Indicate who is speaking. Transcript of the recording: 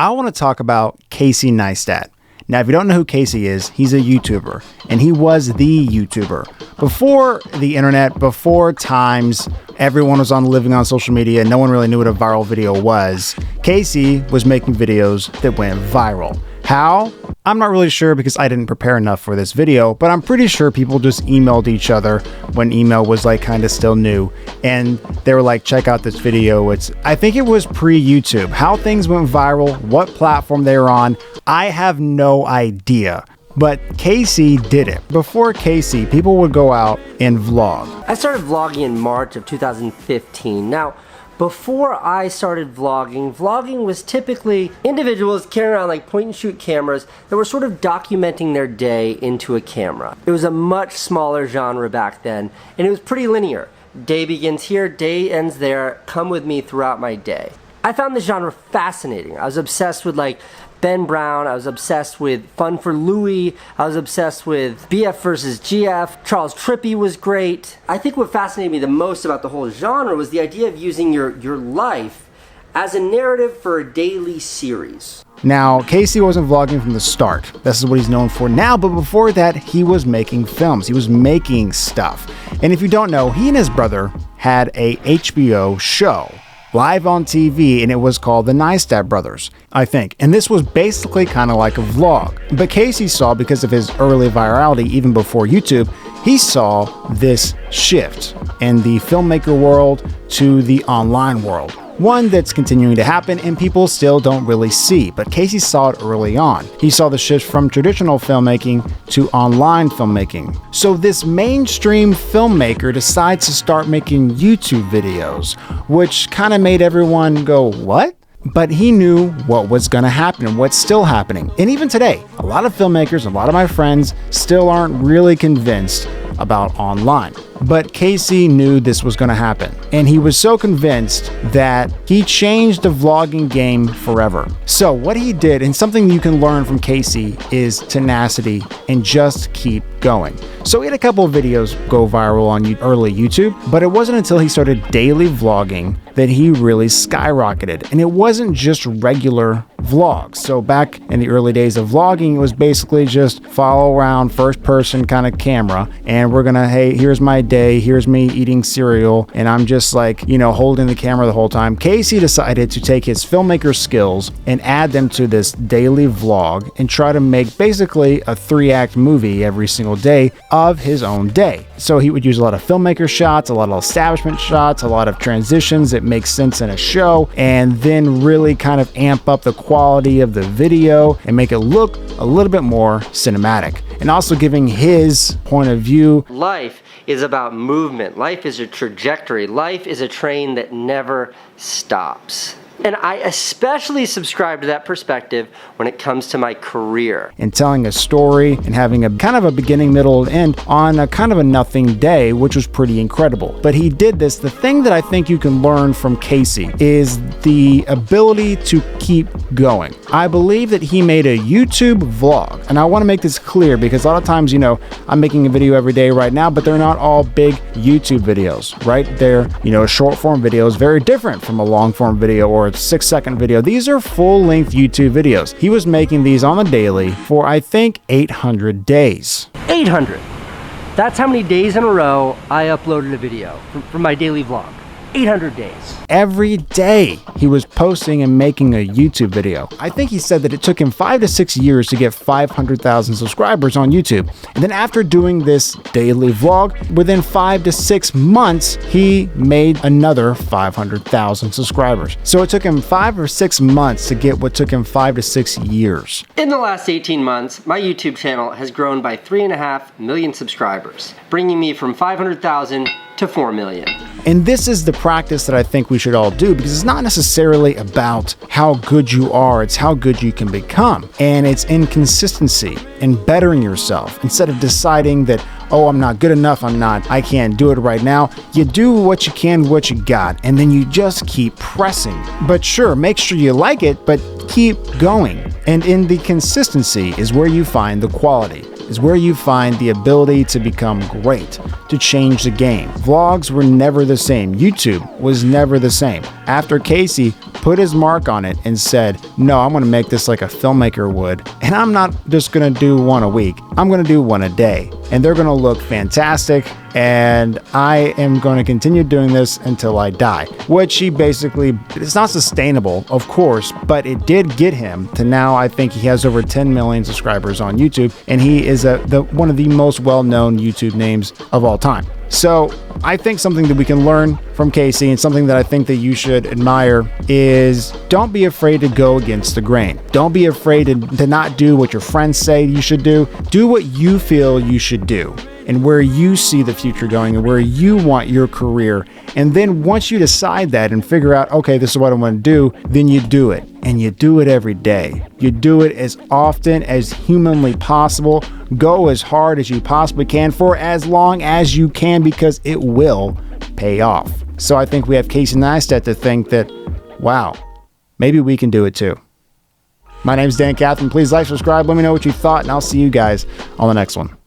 Speaker 1: I want to talk about Casey Neistat. Now, if you don't know who Casey is, he's a YouTuber, and he was the YouTuber. Before the internet, before times, everyone was living on social media, no one really knew what a viral video was. Casey was making videos that went viral. How? I'm not really sure because I didn't prepare enough for this video, but I'm pretty sure people just emailed each other when email was kind of still new, and they were like, check out this video. I think it was pre-YouTube. How things went viral, what platform they were on, I have no idea. But Casey did it. Before Casey, people would go out and vlog.
Speaker 2: I started vlogging in March of 2015. Now, before I started vlogging was typically individuals carrying around point and shoot cameras that were sort of documenting their day into a camera. It was a much smaller genre back then, and it was pretty linear. Day begins here, day ends there, come with me throughout my day. I found this genre fascinating. I was obsessed with Ben Brown, I was obsessed with Fun for Louie, I was obsessed with BF versus GF, Charles Trippy was great. I think what fascinated me the most about the whole genre was the idea of using your life as a narrative for a daily series.
Speaker 1: Now, Casey wasn't vlogging from the start. This is what he's known for now, but before that, he was making films. He was making stuff. And if you don't know, he and his brother had a HBO show live on TV, and it was called the Neistat Brothers, I think. And this was basically kind of like a vlog. But Casey saw, because of his early virality, even before YouTube, he saw this shift in the filmmaker world to the online world. One that's continuing to happen and people still don't really see, but Casey saw it early on. He saw the shift from traditional filmmaking to online filmmaking. So this mainstream filmmaker decides to start making YouTube videos, which kind of made everyone go, what? But he knew what was going to happen and what's still happening. And even today, a lot of filmmakers, a lot of my friends still aren't really convinced about online. But Casey knew this was going to happen, and he was so convinced that he changed the vlogging game forever. So what he did, and something you can learn from Casey, is tenacity and just keep going. So he had a couple of videos go viral on early YouTube, but it wasn't until he started daily vlogging that he really skyrocketed. And it wasn't just regular vlogs. So back in the early days of vlogging, it was basically just follow around first person kind of camera, and we're gonna, hey, here's my day, here's me eating cereal, and I'm just holding the camera the whole time. Casey decided to take his filmmaker skills and add them to this daily vlog and try to make basically a 3-act movie every single day of his own day. So he would use a lot of filmmaker shots, a lot of establishment shots, a lot of transitions that make sense in a show, and then really kind of amp up the quality of the video and make it look a little bit more cinematic. And also giving his point of view.
Speaker 2: Life is about movement. Life is a trajectory. Life is a train that never stops. And I especially subscribe to that perspective when it comes to my career.
Speaker 1: And telling a story and having a kind of a beginning, middle, and end on a kind of a nothing day, which was pretty incredible. But he did this. The thing that I think you can learn from Casey is the ability to keep going. I believe that he made a YouTube vlog. And I want to make this clear because a lot of times, I'm making a video every day right now, but they're not all big YouTube videos, right? They're, short form videos, very different from a long form video or a 6-second video. These are full-length YouTube videos. He was making these on the daily for, I think, 800 days.
Speaker 2: 800! That's how many days in a row I uploaded a video from my daily vlog. 800 days.
Speaker 1: Every day he was posting and making a YouTube video. I think he said that it took him 5 to 6 years to get 500,000 subscribers on YouTube. And then after doing this daily vlog, within 5 to 6 months, he made another 500,000 subscribers. So it took him 5 or 6 months to get what took him 5 to 6 years.
Speaker 2: In the last 18 months, my YouTube channel has grown by 3.5 million subscribers, bringing me from 500,000 to 4 million.
Speaker 1: And this is the practice that I think we should all do, because it's not necessarily about how good you are, it's how good you can become. And it's inconsistency and bettering yourself instead of deciding that, oh, I'm not good enough, I can't do it right now. You do what you can, what you got, and then you just keep pressing. But sure, make sure you like it, but keep going. And in the consistency is where you find the quality, is where you find the ability to become great, to change the game. Vlogs were never the same. YouTube was never the same. After Casey, put his mark on it and said, no, I'm going to make this like a filmmaker would. And I'm not just going to do one a week. I'm going to do one a day. And they're going to look fantastic. And I am going to continue doing this until I die. Which he basically, it's not sustainable, of course, but it did get him to now. I think he has over 10 million subscribers on YouTube. And he is one of the most well-known YouTube names of all time. So I think something that we can learn from Casey, and something that I think that you should admire, is don't be afraid to go against the grain. Don't be afraid to not do what your friends say you should do. Do what you feel you should do, and where you see the future going, and where you want your career. And then once you decide that and figure out, okay, this is what I want to do, then you do it. And you do it every day. You do it as often as humanly possible. Go as hard as you possibly can for as long as you can, because it will pay off. So I think we have Casey Neistat to think that, wow, maybe we can do it too. My name's Dan Catherine. Please like, subscribe, let me know what you thought, and I'll see you guys on the next one.